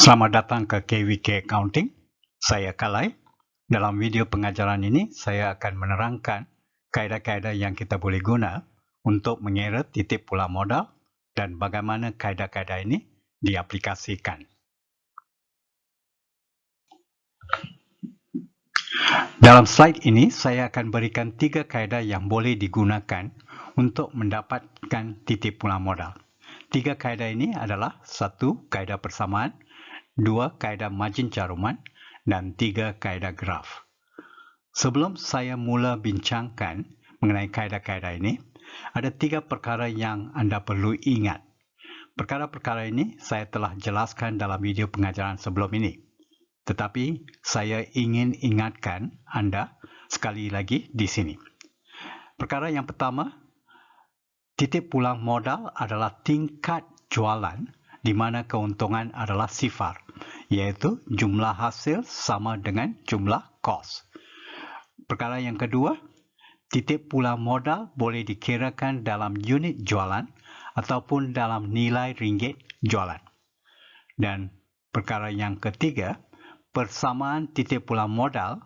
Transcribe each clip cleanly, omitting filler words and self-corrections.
Selamat datang ke KWK Accounting. Saya Kalai. Dalam video pengajaran ini, saya akan menerangkan kaedah-kaedah yang kita boleh guna untuk mengira titip pula modal dan bagaimana kaedah-kaedah ini diaplikasikan. Dalam slide ini, saya akan berikan 3 kaedah yang boleh digunakan untuk mendapatkan titip pula modal. 3 kaedah ini adalah 1. Kaedah persamaan, 2. Kaedah margin caruman, dan 3. Kaedah graf. Sebelum saya mula bincangkan mengenai kaedah-kaedah ini, ada 3 perkara yang anda perlu ingat. Perkara-perkara ini saya telah jelaskan dalam video pengajaran sebelum ini. Tetapi saya ingin ingatkan anda sekali lagi di sini. Perkara yang pertama, titip pulang modal adalah tingkat jualan di mana keuntungan adalah sifar, iaitu jumlah hasil sama dengan jumlah kos. Perkara yang kedua, titip pulang modal boleh dikirakan dalam unit jualan ataupun dalam nilai ringgit jualan. Dan perkara yang ketiga, persamaan titip pulang modal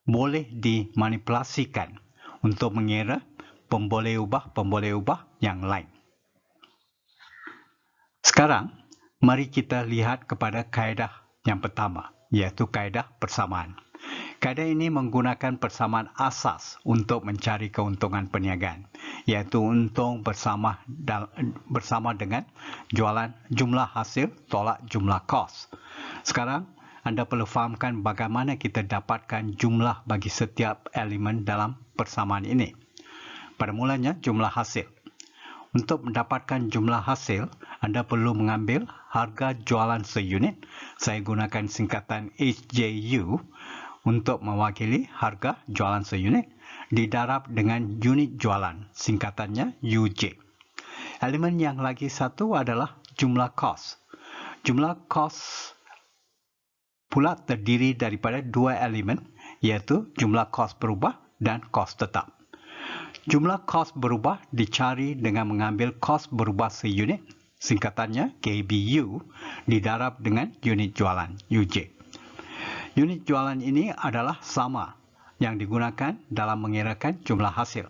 boleh dimanipulasikan untuk mengira pemboleh ubah yang lain. Sekarang, mari kita lihat kepada kaedah yang pertama, iaitu kaedah persamaan. Kaedah ini menggunakan persamaan asas untuk mencari keuntungan perniagaan, iaitu untung bersama dengan jumlah hasil tolak jumlah kos. Sekarang, anda perlu fahamkan bagaimana kita dapatkan jumlah bagi setiap elemen dalam persamaan ini. Pada mulanya, jumlah hasil. Untuk mendapatkan jumlah hasil, anda perlu mengambil harga jualan seunit. Saya gunakan singkatan HJU untuk mewakili harga jualan seunit didarab dengan unit jualan, singkatannya UJ. Elemen yang lagi satu adalah jumlah kos. Jumlah kos pula terdiri daripada 2 elemen, iaitu jumlah kos berubah dan kos tetap. Jumlah kos berubah dicari dengan mengambil kos berubah seunit, singkatannya KBU, didarab dengan unit jualan, UJ. Unit jualan ini adalah sama yang digunakan dalam mengirakan jumlah hasil.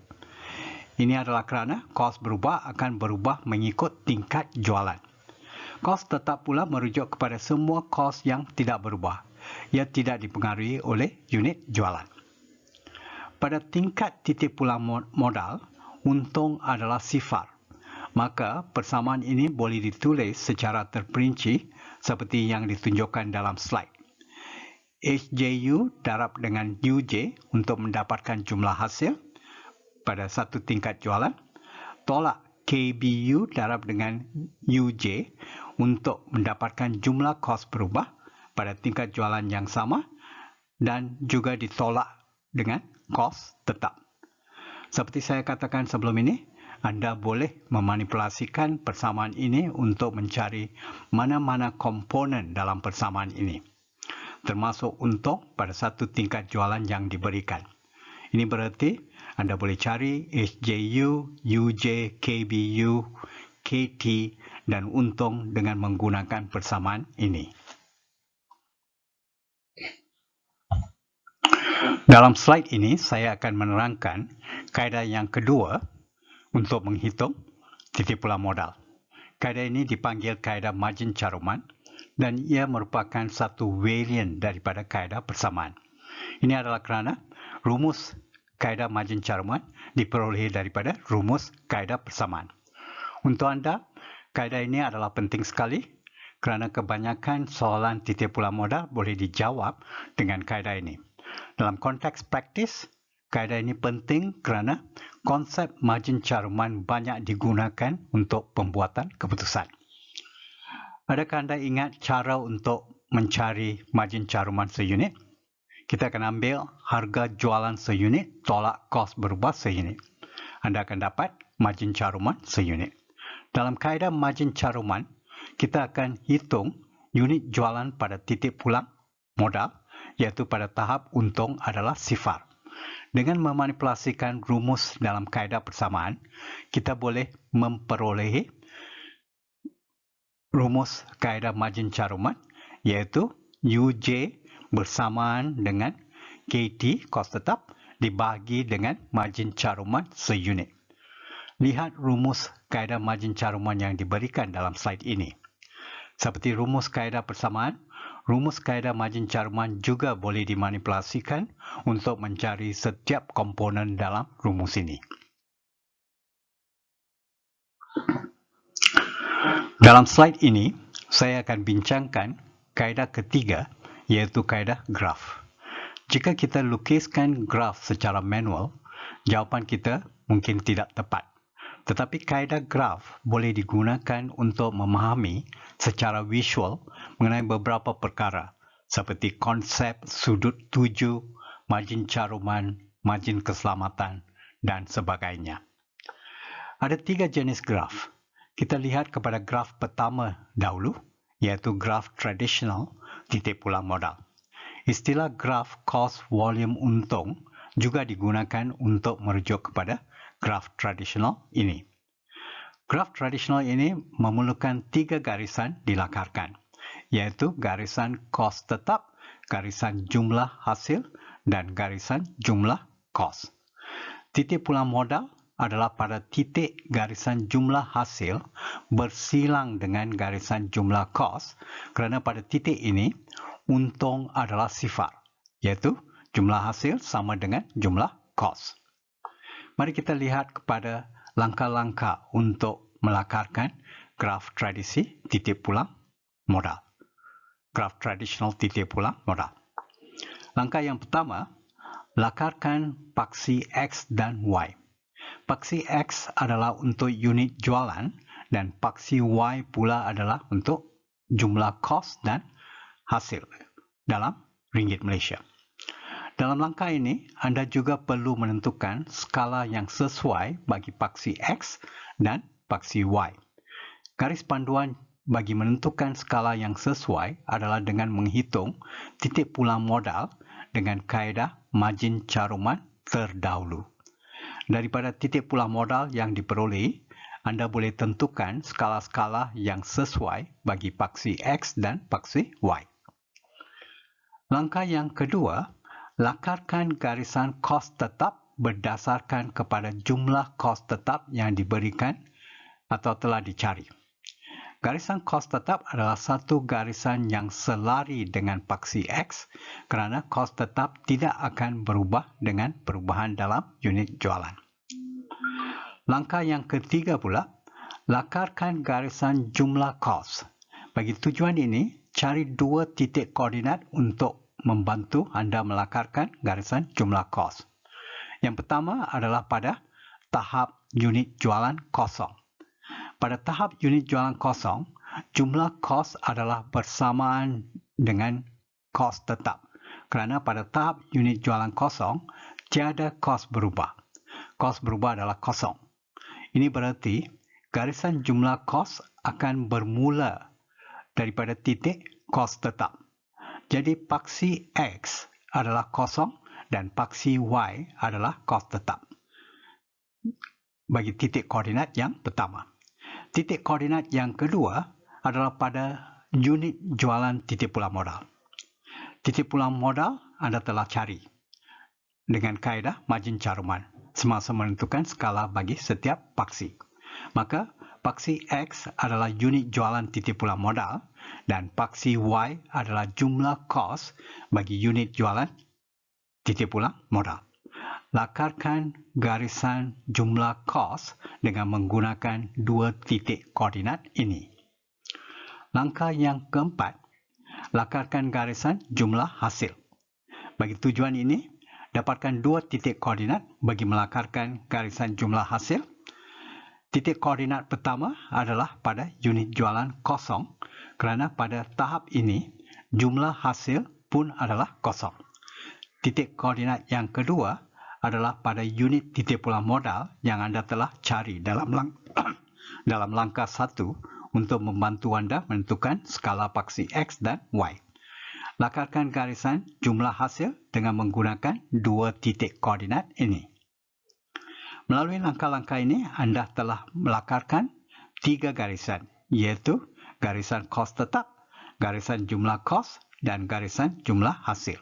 Ini adalah kerana kos berubah akan berubah mengikut tingkat jualan. Kos tetap pula merujuk kepada semua kos yang tidak berubah. Ia tidak dipengaruhi oleh unit jualan. Pada tingkat titip pulang modal, untung adalah sifar. Maka persamaan ini boleh ditulis secara terperinci seperti yang ditunjukkan dalam slide. HJU darab dengan UJ untuk mendapatkan jumlah hasil pada satu tingkat jualan. Tolak KBU darab dengan UJ untuk mendapatkan jumlah kos berubah pada tingkat jualan yang sama dan juga ditolak dengan kos tetap. Seperti saya katakan sebelum ini, anda boleh memanipulasikan persamaan ini untuk mencari mana-mana komponen dalam persamaan ini, termasuk untung pada satu tingkat jualan yang diberikan. Ini berarti anda boleh cari HJU, UJ, KBU, KT, dan untung dengan menggunakan persamaan ini. Dalam slide ini, saya akan menerangkan kaedah yang kedua untuk menghitung titip pulang modal. Kaedah ini dipanggil kaedah margin caruman dan ia merupakan satu varian daripada kaedah persamaan. Ini adalah kerana rumus kaedah margin caruman diperoleh daripada rumus kaedah persamaan. Untuk anda, kaedah ini adalah penting sekali kerana kebanyakan soalan titip pulang modal boleh dijawab dengan kaedah ini. Dalam konteks praktis, kaedah ini penting kerana konsep margin caruman banyak digunakan untuk pembuatan keputusan. Adakah anda ingat cara untuk mencari margin caruman seunit? Kita akan ambil harga jualan seunit tolak kos berubah seunit. Anda akan dapat margin caruman seunit. Dalam kaedah margin caruman, kita akan hitung unit jualan pada titip pulang modal, iaitu pada tahap untung adalah sifar. Dengan memanipulasikan rumus dalam kaedah persamaan, kita boleh memperoleh rumus kaedah margin caruman iaitu UJ bersamaan dengan KD kos tetap dibahagi dengan margin caruman seunit. Lihat rumus kaedah margin caruman yang diberikan dalam slide ini. Seperti rumus kaedah persamaan, rumus kaedah margin caruman juga boleh dimanipulasikan untuk mencari setiap komponen dalam rumus ini. Dalam slide ini, saya akan bincangkan kaedah ketiga, iaitu kaedah graf. Jika kita lukiskan graf secara manual, jawapan kita mungkin tidak tepat. Tetapi kaedah graf boleh digunakan untuk memahami secara visual mengenai beberapa perkara seperti konsep sudut tuju, margin caruman, margin keselamatan, dan sebagainya. Ada 3 jenis graf. Kita lihat kepada graf pertama dahulu, iaitu graf tradisional titik pulang modal. Istilah graf cost volume untung juga digunakan untuk merujuk kepada graf tradisional ini. Graf tradisional ini memerlukan 3 garisan dilakarkan, iaitu garisan kos tetap, garisan jumlah hasil, dan garisan jumlah kos. Titik pulang modal adalah pada titik garisan jumlah hasil bersilang dengan garisan jumlah kos, kerana pada titik ini untung adalah sifar, iaitu jumlah hasil sama dengan jumlah kos. Mari kita lihat kepada langkah-langkah untuk melakarkan graf tradisi titik pulang modal. Graf tradisional titik pulang modal. Langkah yang pertama, lakarkan paksi X dan Y. Paksi X adalah untuk unit jualan dan paksi Y pula adalah untuk jumlah kos dan hasil dalam ringgit Malaysia. Dalam langkah ini, anda juga perlu menentukan skala yang sesuai bagi paksi X dan paksi Y. Garis panduan bagi menentukan skala yang sesuai adalah dengan menghitung titik pulang modal dengan kaedah margin caruman terdahulu. Daripada titik pulang modal yang diperoleh, anda boleh tentukan skala-skala yang sesuai bagi paksi X dan paksi Y. Langkah yang kedua, lakarkan garisan kos tetap berdasarkan kepada jumlah kos tetap yang diberikan atau telah dicari. Garisan kos tetap adalah satu garisan yang selari dengan paksi X kerana kos tetap tidak akan berubah dengan perubahan dalam unit jualan. Langkah yang ketiga pula, lakarkan garisan jumlah kos. Bagi tujuan ini, cari 2 titik koordinat untuk membantu anda melakarkan garisan jumlah kos. Yang pertama adalah pada tahap unit jualan kosong. Pada tahap unit jualan kosong, jumlah kos adalah bersamaan dengan kos tetap. Kerana pada tahap unit jualan kosong, tiada kos berubah. Kos berubah adalah kosong. Ini berarti garisan jumlah kos akan bermula daripada titik kos tetap. Jadi paksi X adalah kosong dan paksi Y adalah kos tetap. Bagi titik koordinat yang pertama. Titik koordinat yang kedua adalah pada unit jualan titik pulang modal. Titik pulang modal anda telah cari dengan kaedah margin caruman semasa menentukan skala bagi setiap paksi. Maka paksi X adalah unit jualan titik pulang modal dan paksi Y adalah jumlah kos bagi unit jualan titik pulang modal. Lakarkan garisan jumlah kos dengan menggunakan 2 titik koordinat ini. Langkah yang keempat, lakarkan garisan jumlah hasil. Bagi tujuan ini, dapatkan 2 titik koordinat bagi melakarkan garisan jumlah hasil. Titik koordinat pertama adalah pada unit jualan kosong kerana pada tahap ini jumlah hasil pun adalah kosong. Titik koordinat yang kedua adalah pada unit titik pulang modal yang anda telah cari dalam langkah 1 untuk membantu anda menentukan skala paksi X dan Y. Lakarkan garisan jumlah hasil dengan menggunakan 2 titik koordinat ini. Melalui langkah-langkah ini, anda telah melakarkan 3 garisan, iaitu garisan kos tetap, garisan jumlah kos dan garisan jumlah hasil.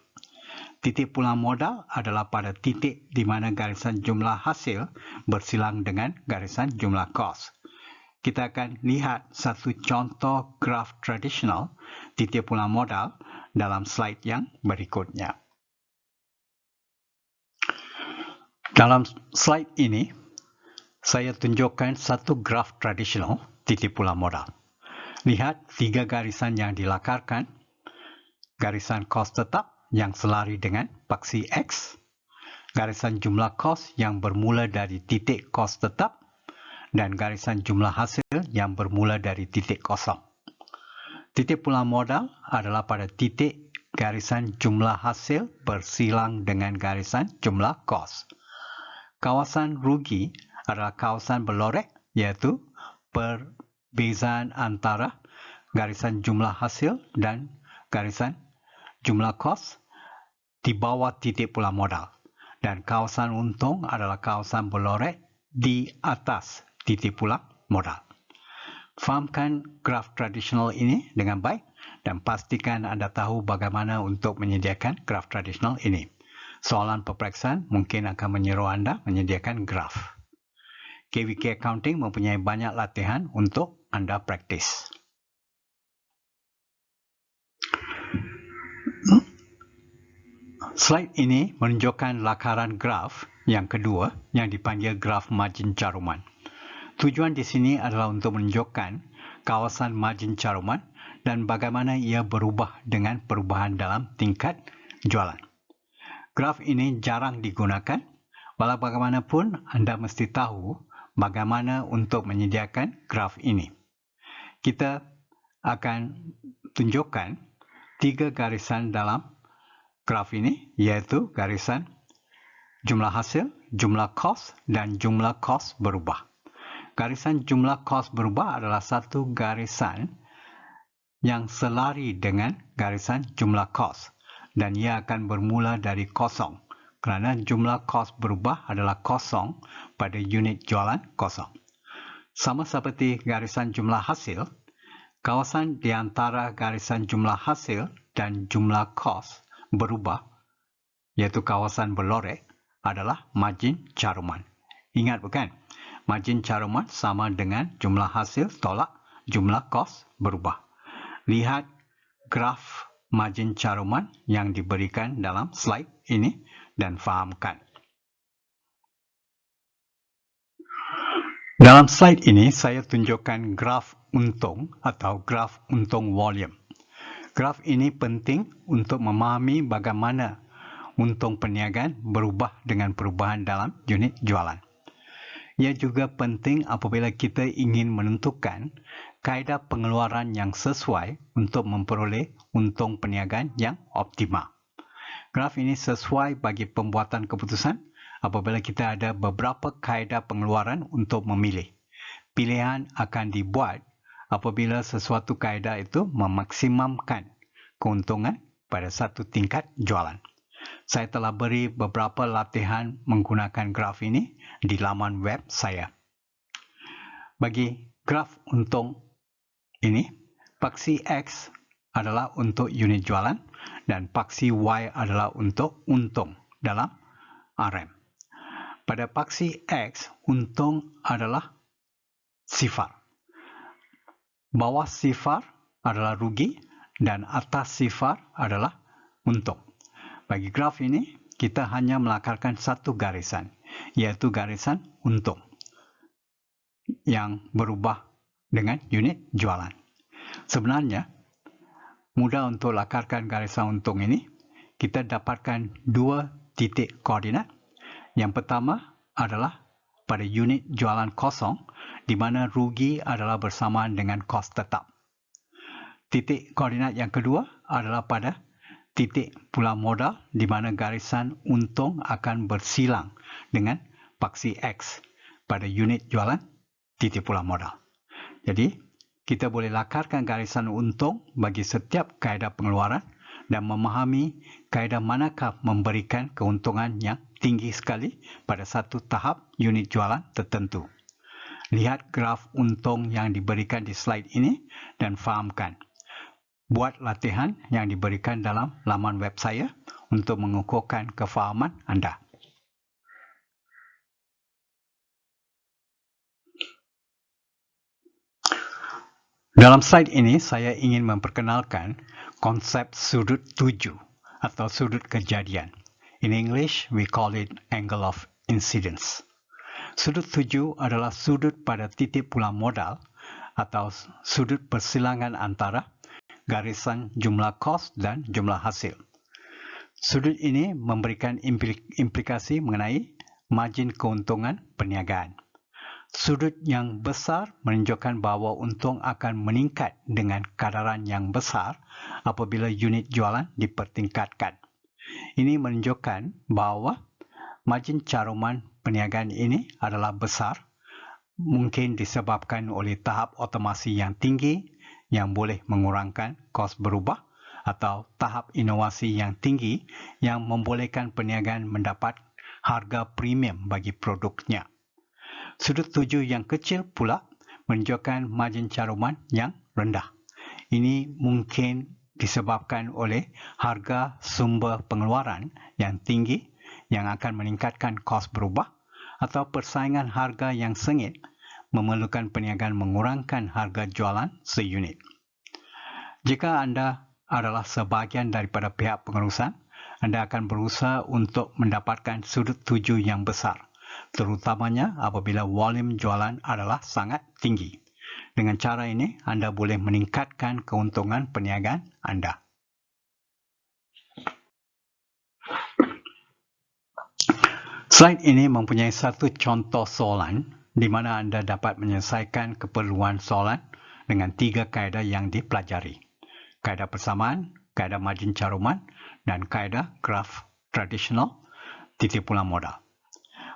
Titik pulang modal adalah pada titik di mana garisan jumlah hasil bersilang dengan garisan jumlah kos. Kita akan lihat satu contoh graf tradisional titik pulang modal dalam slide yang berikutnya. Dalam slide ini, saya tunjukkan satu graf tradisional titik pulang modal. Lihat 3 garisan yang dilakarkan, garisan kos tetap yang selari dengan paksi X, garisan jumlah kos yang bermula dari titik kos tetap, dan garisan jumlah hasil yang bermula dari titik kosong. Titik pulang modal adalah pada titik garisan jumlah hasil bersilang dengan garisan jumlah kos. Kawasan rugi adalah kawasan berlorek, iaitu perbezaan antara garisan jumlah hasil dan garisan jumlah kos di bawah titik pulang modal. Dan kawasan untung adalah kawasan berlorek di atas titik pulang modal. Fahamkan graf tradisional ini dengan baik dan pastikan anda tahu bagaimana untuk menyediakan graf tradisional ini. Soalan peperiksaan mungkin akan menyuruh anda menyediakan graf. KVK Accounting mempunyai banyak latihan untuk anda praktis. Slide ini menunjukkan lakaran graf yang kedua yang dipanggil graf margin caruman. Tujuan di sini adalah untuk menunjukkan kawasan margin caruman dan bagaimana ia berubah dengan perubahan dalam tingkat jualan. Graf ini jarang digunakan, walau bagaimanapun anda mesti tahu bagaimana untuk menyediakan graf ini. Kita akan tunjukkan 3 garisan dalam graf ini, iaitu garisan jumlah hasil, jumlah kos, dan jumlah kos berubah. Garisan jumlah kos berubah adalah satu garisan yang selari dengan garisan jumlah kos dan ia akan bermula dari kosong kerana jumlah kos berubah adalah kosong pada unit jualan kosong. Sama seperti garisan jumlah hasil, kawasan di antara garisan jumlah hasil dan jumlah kos berubah, iaitu kawasan berlorek, adalah margin caruman. Ingat bukan? Margin caruman sama dengan jumlah hasil tolak jumlah kos berubah. Lihat graf margin caruman yang diberikan dalam slide ini dan fahamkan. Dalam slide ini saya tunjukkan graf untung atau graf untung volume. Graf ini penting untuk memahami bagaimana untung perniagaan berubah dengan perubahan dalam unit jualan. Ia juga penting apabila kita ingin menentukan kaedah pengeluaran yang sesuai untuk memperoleh untung perniagaan yang optimal. Graf ini sesuai bagi pembuatan keputusan apabila kita ada beberapa kaedah pengeluaran untuk memilih. Pilihan akan dibuat apabila sesuatu kaedah itu memaksimumkan keuntungan pada satu tingkat jualan. Saya telah beri beberapa latihan menggunakan graf ini di laman web saya. Bagi graf untung ini, paksi X adalah untuk unit jualan dan paksi Y adalah untuk untung dalam RM. Pada paksi X, untung adalah sifar. Bawah sifar adalah rugi dan atas sifar adalah untung. Bagi graf ini, kita hanya melakarkan satu garisan, iaitu garisan untung yang berubah dengan unit jualan. Sebenarnya, mudah untuk lakarkan garisan untung ini. Kita dapatkan 2 titik koordinat. Yang pertama adalah pada unit jualan kosong, di mana rugi adalah bersamaan dengan kos tetap. Titik koordinat yang kedua adalah pada titik pulang modal di mana garisan untung akan bersilang dengan paksi X pada unit jualan titik pulang modal. Jadi, kita boleh lakarkan garisan untung bagi setiap kaedah pengeluaran dan memahami kaedah manakah memberikan keuntungan yang tinggi sekali pada satu tahap unit jualan tertentu. Lihat graf untung yang diberikan di slide ini dan fahamkan. Buat latihan yang diberikan dalam laman web saya untuk mengukurkan kefahaman anda. Dalam slide ini, saya ingin memperkenalkan konsep sudut tuju atau sudut kejadian. In English, we call it angle of incidence. Sudut tuju adalah sudut pada titik pulang modal atau sudut persilangan antara garisan jumlah kos dan jumlah hasil. Sudut ini memberikan implikasi mengenai margin keuntungan perniagaan. Sudut yang besar menunjukkan bahawa untung akan meningkat dengan kadaran yang besar apabila unit jualan dipertingkatkan. Ini menunjukkan bahawa margin caruman perniagaan ini adalah besar, mungkin disebabkan oleh tahap otomasi yang tinggi yang boleh mengurangkan kos berubah atau tahap inovasi yang tinggi yang membolehkan perniagaan mendapat harga premium bagi produknya. Sudut tuju yang kecil pula menunjukkan margin caruman yang rendah. Ini mungkin disebabkan oleh harga sumber pengeluaran yang tinggi yang akan meningkatkan kos berubah atau persaingan harga yang sengit memerlukan perniagaan mengurangkan harga jualan seunit. Jika anda adalah sebahagian daripada pihak pengurusan, anda akan berusaha untuk mendapatkan sudut tuju yang besar, terutamanya apabila volume jualan adalah sangat tinggi. Dengan cara ini, anda boleh meningkatkan keuntungan perniagaan anda. Slide ini mempunyai satu contoh soalan di mana anda dapat menyelesaikan keperluan soalan dengan 3 kaedah yang dipelajari. Kaedah persamaan, kaedah margin caruman, dan kaedah graf tradisional titik pulang modal.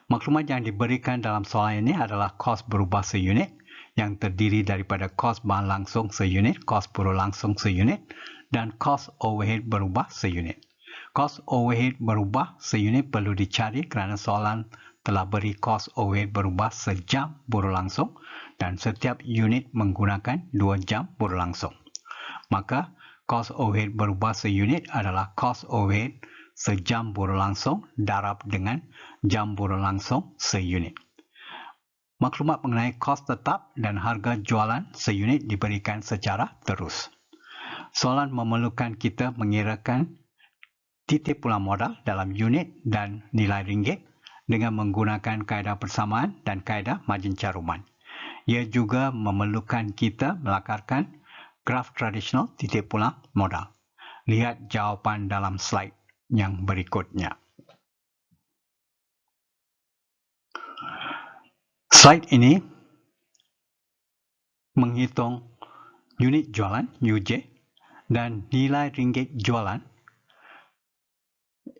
Maklumat yang diberikan dalam soalan ini adalah kos berubah seunit yang terdiri daripada kos bahan langsung seunit, kos buruh langsung seunit, dan kos overhead berubah seunit. Kos overhead berubah seunit perlu dicari kerana soalan telah beri kos overhead berubah sejam buruh langsung dan setiap unit menggunakan 2 jam buruh langsung. Maka, kos overhead berubah seunit adalah kos overhead sejam buruh langsung darab dengan jam buruh langsung seunit. Maklumat mengenai kos tetap dan harga jualan seunit diberikan secara terus. Soalan memerlukan kita mengirakan titik pulang modal dalam unit dan nilai ringgit dengan menggunakan kaedah persamaan dan kaedah margin caruman. Ia juga memerlukan kita melakarkan graf tradisional titik pulang modal. Lihat jawapan dalam slide yang berikutnya. Slide ini menghitung unit jualan UJ dan nilai ringgit jualan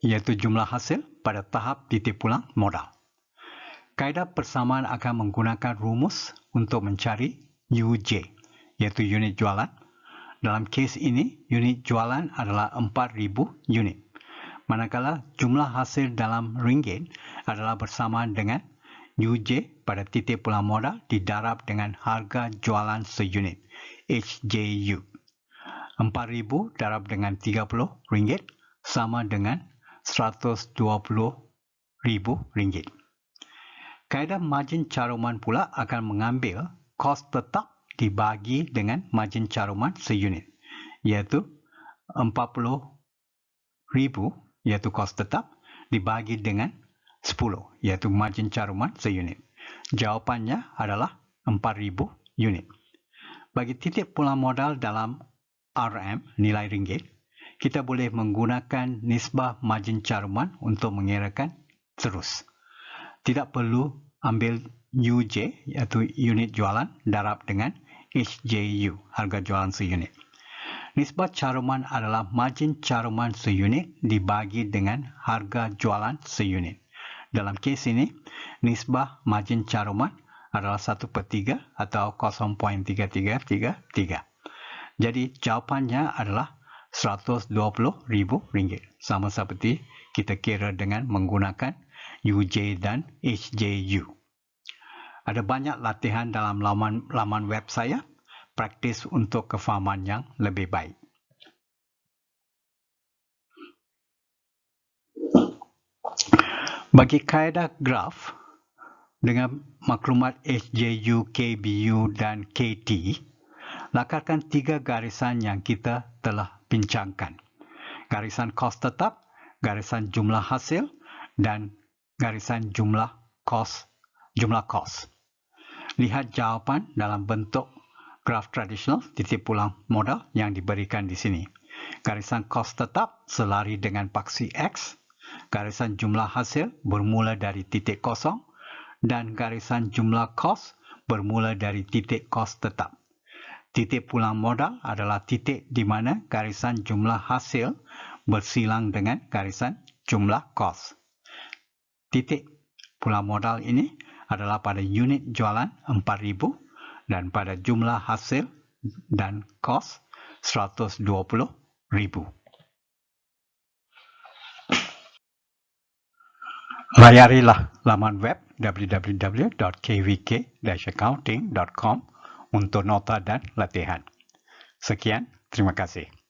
iaitu jumlah hasil pada tahap titik pulang modal. Kaedah persamaan akan menggunakan rumus untuk mencari UJ iaitu unit jualan. Dalam kes ini, unit jualan adalah 4,000 unit. Manakala jumlah hasil dalam ringgit adalah bersamaan dengan UJ pada titik pulang modal didarab dengan harga jualan seunit, HJU. 4,000 darab dengan 30 ringgit sama dengan 120,000 ringgit. Kaedah margin caruman pula akan mengambil kos tetap dibagi dengan margin caruman seunit, iaitu 40,000 iaitu kos tetap dibagi dengan 10 iaitu margin caruman seunit. Jawapannya adalah 4,000 unit. Bagi titik pulang modal dalam RM, nilai ringgit, kita boleh menggunakan nisbah margin caruman untuk mengirakan terus. Tidak perlu ambil UJ iaitu unit jualan darab dengan HJU, harga jualan seunit. Nisbah caruman adalah margin caruman seunit dibagi dengan harga jualan seunit. Dalam kes ini, nisbah margin caruman adalah 1/3 atau 0.3333. Jadi, jawapannya adalah 120,000 ringgit. Sama seperti kita kira dengan menggunakan UJ dan HJU. Ada banyak latihan dalam laman web saya, praktis untuk kefahaman yang lebih baik. Bagi kaedah graf dengan maklumat SJU, KBU dan KT, lakarkan 3 garisan yang kita telah bincangkan. Garisan kos tetap, garisan jumlah hasil dan garisan jumlah kos. Lihat jawapan dalam bentuk graf tradisional titik pulang modal yang diberikan di sini. Garisan kos tetap selari dengan paksi X, garisan jumlah hasil bermula dari titik kosong dan garisan jumlah kos bermula dari titik kos tetap. Titik pulang modal adalah titik di mana garisan jumlah hasil bersilang dengan garisan jumlah kos. Titik pulang modal ini adalah pada unit jualan 4,000 dan pada jumlah hasil dan kos 120,000. Layarilah laman web www.kvk-accounting.com untuk nota dan latihan. Sekian, terima kasih.